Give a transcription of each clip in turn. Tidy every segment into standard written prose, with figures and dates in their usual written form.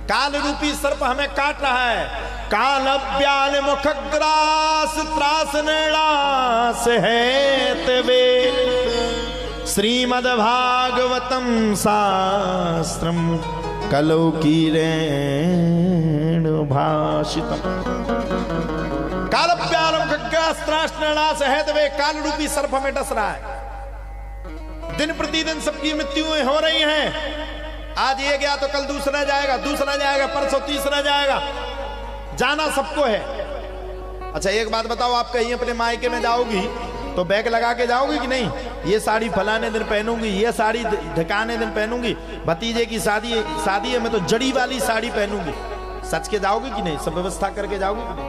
काल रूपी सर्प हमें काट रहा है। काल व्याल मुखग्रास त्रास नैणास है तवे श्रीमद् भागवतम शास्त्रम कलौ कीरेण भाषितम। काल व्याल मुखग्रास त्रास नैणास है तवे, काल रूपी सर्प हमें डस रहा है। दिन प्रतिदिन सबकी मृत्युएं हो रही हैं। आज ये गया तो कल दूसरा जाएगा, दूसरा जाएगा, परसों तीसरा जाएगा। जाना सबको है। अच्छा एक बात बताओ, आप कहीं अपने मायके में जाओगी तो बैग लगा के जाओगी कि नहीं? ये साड़ी फलाने दिन पहनूंगी, ये साड़ी ढकाने दिन पहनूंगी, भतीजे की शादी है मैं तो जड़ी वाली साड़ी पहनूंगी। सच के जाओगी कि नहीं? सब व्यवस्था करके जाओगी कि नहीं?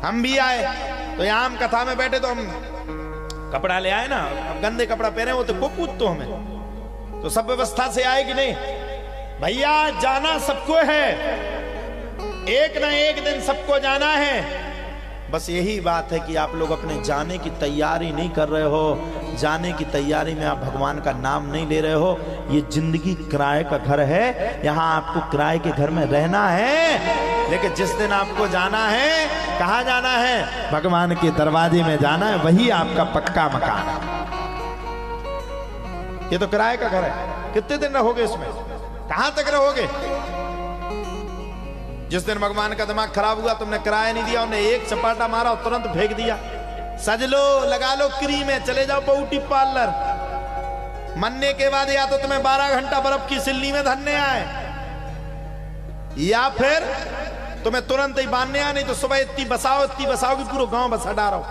हम भी आए तो यहाँ हम कथा में बैठे तो हम कपड़ा ले आए ना, अब गंदे कपड़ा पहने वो तो पूछ तो हमें, तो सब व्यवस्था से आए कि नहीं? भैया जाना सबको है, एक ना एक दिन सबको जाना है। बस यही बात है कि आप लोग अपने जाने की तैयारी नहीं कर रहे हो। जाने की तैयारी में आप भगवान का नाम नहीं ले रहे हो। ये जिंदगी किराए का घर है, यहाँ आपको किराए के घर में रहना है। लेकिन जिस दिन आपको जाना है, कहाँ जाना है? भगवान के दरवाजे में जाना है, वही आपका पक्का मकान है। ये तो किराए का घर है। कितने दिन रहोगे इसमें? कहां तक रहोगे? जिस दिन भगवान का दिमाग खराब हुआ, तुमने किराया नहीं दिया, उन्हें एक चपाटा मारा और तुरंत फेंक दिया। सज लो, लगा लो क्रीम है, चले जाओ ब्यूटी पार्लर। मरने के बाद या तो तुम्हें 12 घंटा बर्फ की सिल्ली में धरने आए, या फिर तुम्हें तुरंत ही बांधने आए, नहीं तो सुबह इतनी बसाओ कि पूरा गांव बसा डालो।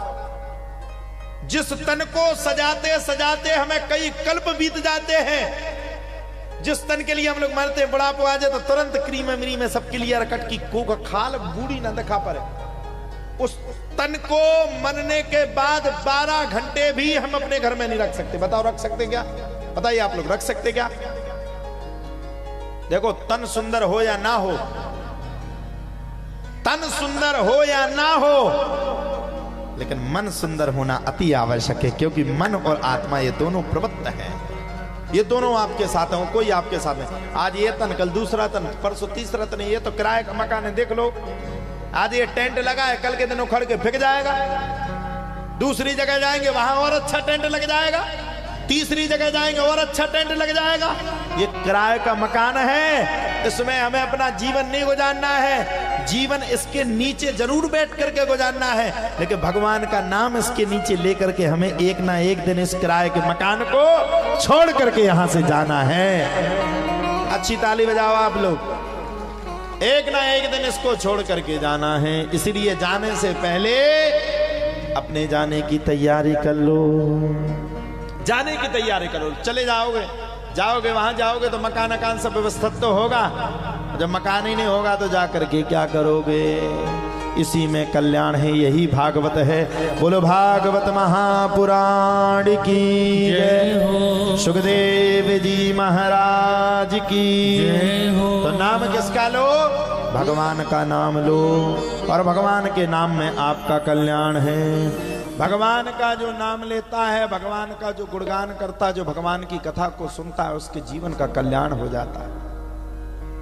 जिस तन को सजाते सजाते हमें कई कल्प बीत जाते हैं, जिस तन के लिए हम लोग मरते, बुढ़ापा आ जाए तो तुरंत क्रीम मरी में सबके लिए रकट की कोक खाल बूढ़ी न दिखा पड़े। उस तन को मरने के बाद 12 घंटे भी हम अपने घर में नहीं रख सकते। बताओ रख सकते क्या? बताइए आप लोग रख सकते क्या? देखो, तन सुंदर हो या ना हो, तन सुंदर हो या ना हो, लेकिन मन सुंदर होना अति आवश्यक है। क्योंकि मन और आत्मा ये दोनों प्रवृत्त हैं, ये दोनों आपके साथ हैं, कोई आपके साथ नहीं। आज ये तन, कल दूसरा तन, परसों तीसरा तन। ये तो किराए का मकान है, देख लो। आज ये टेंट लगा है, कल के दिन उखड़ के फेंक जाएगा। दूसरी जगह जाएंगे, वहां और अच्छा टेंट लग जाएगा। तीसरी जगह जाएंगे, और अच्छा टेंट लग जाएगा। ये किराए का मकान है, इसमें हमें अपना जीवन नहीं गुजारना है। जीवन इसके नीचे जरूर बैठ करके गुजारना है, लेकिन भगवान का नाम इसके नीचे लेकर के हमें एक ना एक दिन इस किराए के मकान को छोड़ करके यहां से जाना है। अच्छी ताली बजाओ आप लोग। एक ना एक दिन इसको छोड़ करके जाना है, इसलिए जाने से पहले अपने जाने की तैयारी कर लो। जाने की तैयारी करो। चले जाओगे वहां जाओगे तो मकान सब व्यवस्थित तो होगा। जब मकान ही नहीं होगा तो जाकर के क्या करोगे? इसी में कल्याण है, यही भागवत है। बोलो भागवत महापुराण की जय हो, सुखदेव जी महाराज की जय हो। तो नाम किसका लो? भगवान का नाम लो, और भगवान के नाम में आपका कल्याण है। भगवान का जो नाम लेता है, भगवान का जो गुणगान करता है, जो भगवान की कथा को सुनता है, उसके जीवन का कल्याण हो जाता है।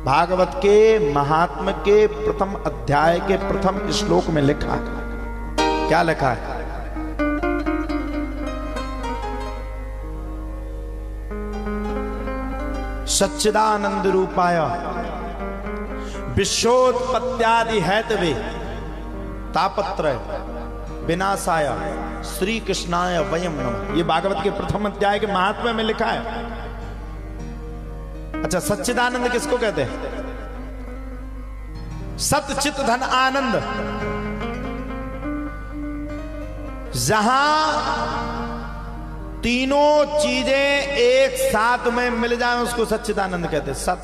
भागवत के महात्म्य के प्रथम अध्याय के प्रथम श्लोक में लिखा है, क्या लिखा है? सच्चिदानंद रूपाय विश्वोत्पत्त्यादि हेतवे तापत्रय विनाशाय श्री कृष्णाय वयम नमः। ये भागवत के प्रथम अध्याय के महात्म्य में लिखा है। अच्छा, सच्चिदानंद किसको कहते हैं? सत चित धन आनंद। जहां तीनों चीजें एक साथ में मिल जाएं उसको सच्चिदानंद कहते हैं। सत,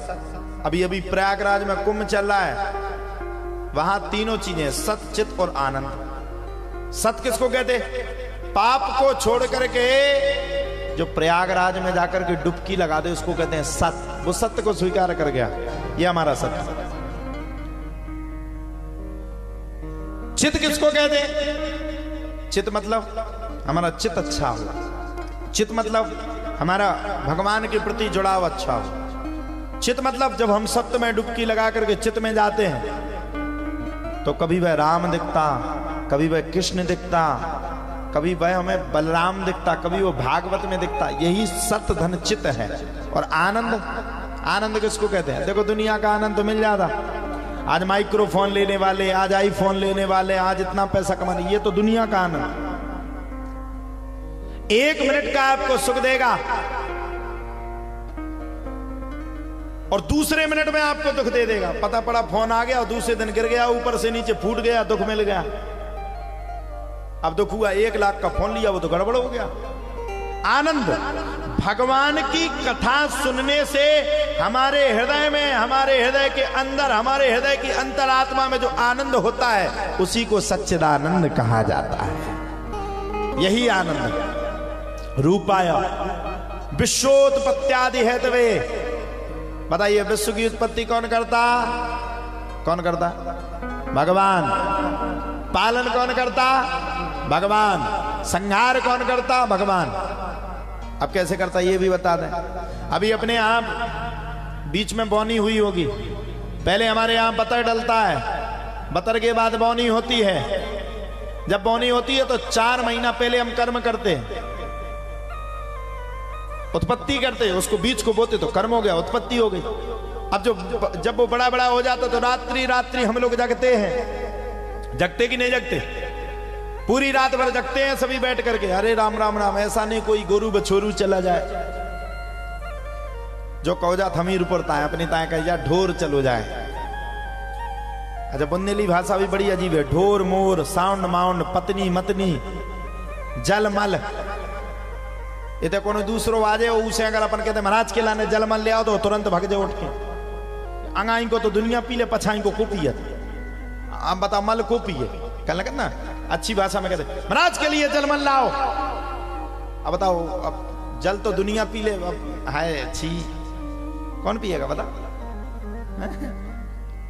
अभी प्रयागराज में कुंभ चल रहा है, वहां तीनों चीजें सत चित और आनंद। सत किसको कहते? पाप को छोड़ करके जो प्रयागराज में जाकर के डुबकी लगा दे उसको कहते हैं सत। वो सत्य को स्वीकार कर गया, ये हमारा सत्य। चित किसको कहते? चित मतलब हमारा चित अच्छा हो। चित मतलब हमारा भगवान के प्रति जुड़ाव अच्छा हो। चित मतलब जब हम सत्य में डुबकी लगा करके चित में जाते हैं तो कभी वह राम दिखता, कभी वह कृष्ण दिखता, कभी वह हमें बलराम दिखता, कभी वो भागवत में दिखता। यही सत्य धन चित है। और आनंद, आनंद किसको कहते हैं? देखो दुनिया का आनंद तो मिल जाता, आज माइक्रोफोन लेने वाले, आज आईफोन लेने वाले, आज इतना पैसा कमाने, ये तो दुनिया का आनंद। 1 मिनट का आपको सुख देगा और दूसरे मिनट में आपको दुख दे देगा। पता पड़ा फोन आ गया और दूसरे दिन गिर गया, ऊपर से नीचे फूट गया, दुख मिल गया। अब दुख हुआ, 1 लाख का फोन लिया, वो तो गड़बड़ हो गया। आनंद भगवान की कथा सुनने से हमारे हृदय में, हमारे हृदय के अंदर, हमारे हृदय की अंतरात्मा में जो आनंद होता है उसी को सच्चिदानंद कहा जाता है। यही आनंद। रूपाय विश्वोत्पत्त्यादि हेतवे। बताइए विश्व की उत्पत्ति कौन करता? कौन करता? भगवान। पालन कौन करता? भगवान। संहार कौन करता? भगवान। अब कैसे करता ये भी बता दें। अभी अपने यहां बीच में बौनी हुई होगी, पहले हमारे यहां बतर डलता है, बतर के बाद बौनी होती है। जब बौनी होती है तो 4 महीना पहले हम कर्म करते हैं, उत्पत्ति करते, उसको बीज को बोते तो कर्म हो गया, उत्पत्ति हो गई। अब जब वो बड़ा बड़ा हो जाता तो रात्रि रात्रि हम लोग जगते हैं। जगते कि नहीं जगते? पूरी रात भर जगते हैं सभी बैठ करके, अरे राम राम राम। ऐसा नहीं कोई गोरू बछोरू चला जाए, जो कौजा थमीर ऊपर ताए अपनी ताए कह ढोर चलो जाए। अच्छा बुंदेली भाषा भी बड़ी अजीब है। ढोर मोर, साउंड माउंड, पत्नी मतनी, जल मल। ये तो कोनो दूसरो आजे उसे अगर अपन कहते महाराज के लाने जलमल ले आओ तो तुरंत भाग जाए उठ के। अंगाई को तो दुनिया पी ले, पछाई को पिए। आप बताओ मल को पिए, कहने लगे ना अच्छी भाषा में कहते महाराज के लिए जलमल लाओ। अब बताओ, अब जल तो दुनिया पी ले, हाय छी कौन पिएगा बता?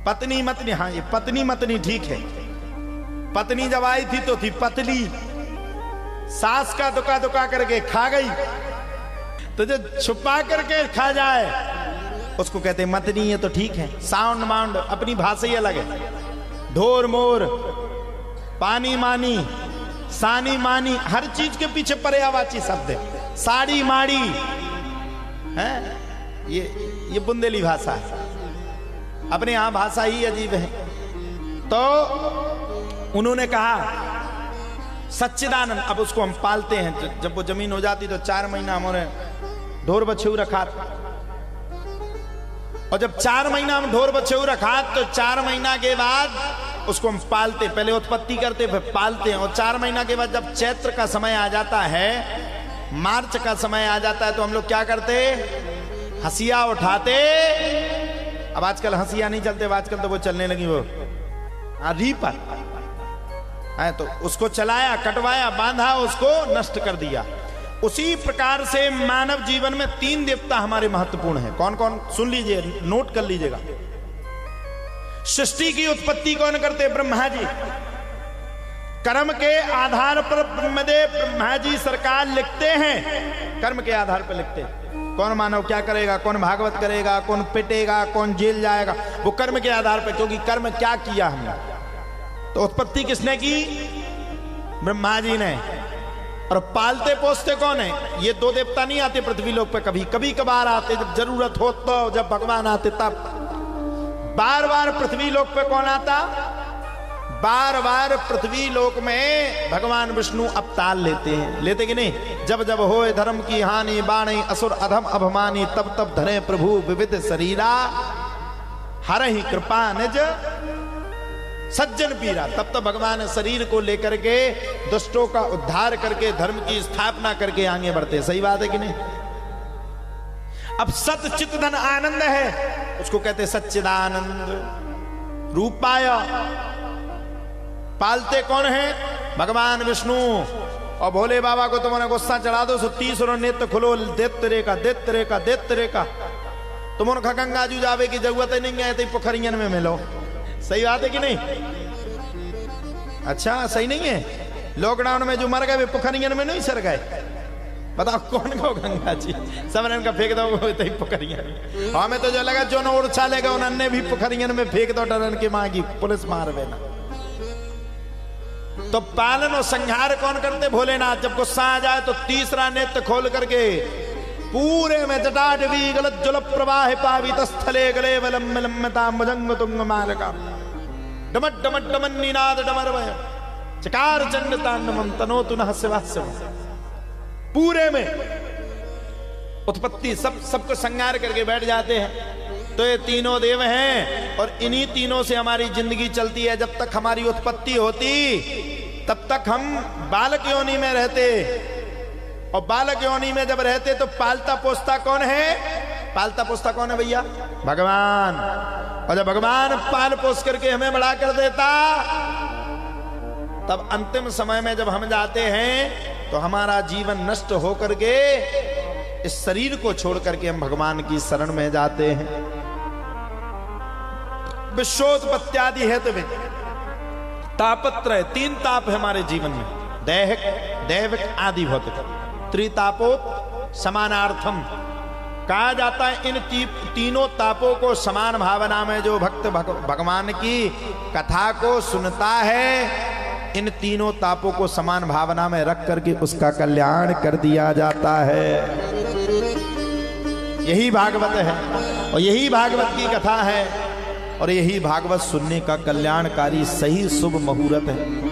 पत्नी मतनी, हाँ ये पत्नी मतनी ठीक है। पत्नी जब आई थी तो थी पतली, सास का दुका दुका करके खा गई, तो जो छुपा करके खा जाए उसको कहते मतनी। है तो ठीक है। साउंड माउंड अपनी भाषा ही अलग है। ढोर मोर, पानी मानी, सानी मानी, हर चीज के पीछे पर्यायवाची शब्द है। साड़ी माड़ी है, ये बुंदेली भाषा है। अपने यहां भाषा ही अजीब है। तो उन्होंने कहा सच्चिदानंद। अब उसको हम पालते हैं। जब वो जमीन हो जाती तो 4 महीना हमारे ढोर बछेऊ रखा था, और जब 4 महीना हम ढोर बछेऊ रखा तो 4 महीना के बाद उसको हम पालते। पहले उत्पत्ति करते फिर पालते हैं। और 4 महीना के बाद जब चैत्र का समय आ जाता है, मार्च का समय आ जाता है, तो हम लोग क्या करते? हंसिया उठाते। अब आजकल हंसिया नहीं चलते, आजकल तो वो चलने लगी वो रीपर है, तो उसको चलाया, कटवाया, बांधा, उसको नष्ट कर दिया। उसी प्रकार से मानव जीवन में 3 देवता हमारे महत्वपूर्ण हैं। कौन कौन? सुन लीजिए, नोट कर लीजिएगा। सृष्टि की उत्पत्ति कौन करते? ब्रह्मा जी। कर्म के आधार पर ब्रह्मा जी सरकार लिखते हैं, कर्म के आधार पर लिखते हैं। कौन मानव क्या करेगा, कौन भागवत करेगा, कौन पिटेगा, कौन जेल जाएगा, वो कर्म के आधार पर। क्योंकि कर्म क्या किया हमने, तो उत्पत्ति किसने की? ब्रह्मा जी ने। और पालते पोसते कौन है? ये 2 देवता नहीं आते पृथ्वी लोक पे, कभी कभी कभार आते, जब जरूरत हो तो, जब भगवान आते तब। बार बार पृथ्वी लोक पे कौन आता? बार बार पृथ्वी लोक में भगवान विष्णु अवतार लेते हैं। लेते कि नहीं? जब जब होए धर्म की हानि, बाणी असुर अधम अभिमानी, तब तब धरे प्रभु विविध शरीरा, हरहि कृपा निज सज्जन पीरा। तब तब भगवान शरीर को लेकर के दुष्टों का उद्धार करके धर्म की स्थापना करके आगे बढ़ते। सही बात है कि नहीं? अब सत चित धन आनंद है, उसको कहते सच्चिदानंद। रूपाय पालते कौन है? भगवान विष्णु। और भोले बाबा को तुमने गुस्सा चढ़ा दो सो 30 नेत्र खुलो, देत्रे का देत्रे का देत्रे का, तुम उनका गंगा जू जावे की जरूरत ही नहीं है, तो पोखरियन में मिलो। सही बात है कि नहीं? अच्छा सही नहीं है? लॉकडाउन में जो मर गए वे पोखरियन में नहीं सर गए, बताओ कौन को गंगा जी, सब ने फेंक दो पोखरिया। हमें तो जो लगा जो न उड़छा लेगा उन्होंने भी पोखरियन में फेंक दो, डरन की मांगी पुलिस मार देना। तो पालन और संहार कौन करते? भोलेनाथ। जब गुस्सा आ जाए तो तीसरा नेत्र खोल करके पूरे में जटाटवी गलत जल प्रवाह पावित स्थले गले वलम्बता मजंग तुंग मालका डमट डमट डमन निनाद डमरवय चकार चंड तांडवम तनोतु नः शिवास्यम। पूरे में उत्पत्ति सबको संहार करके बैठ जाते हैं। तो ये तीनों देव हैं और इन्हीं तीनों से हमारी जिंदगी चलती है। जब तक हमारी उत्पत्ति होती तब तक हम बालक योनि में रहते, और बालक योनि में जब रहते तो पालता पोसता कौन है? पालता पोसता कौन है भैया? भगवान। और जब भगवान पाल पोस करके हमें बड़ा कर देता, तब अंतिम समय में जब हम जाते हैं तो हमारा जीवन नष्ट हो करके इस शरीर को छोड़ करके हम भगवान की शरण में जाते हैं। विश्वोत्पत्त्यादि हेतु में तापत्रय, तीन ताप है हमारे जीवन में, दैहिक दैविक आदि भौतिक। त्रितापो समानार्थम कहा जाता है। इन तीनों तापों को समान भावना में जो भक्त भगवान की कथा को सुनता है, इन तीनों तापों को समान भावना में रख करके उसका कल्याण कर दिया जाता है। यही भागवत है और यही भागवत की कथा है और यही भागवत सुनने का कल्याणकारी सही शुभ मुहूर्त है।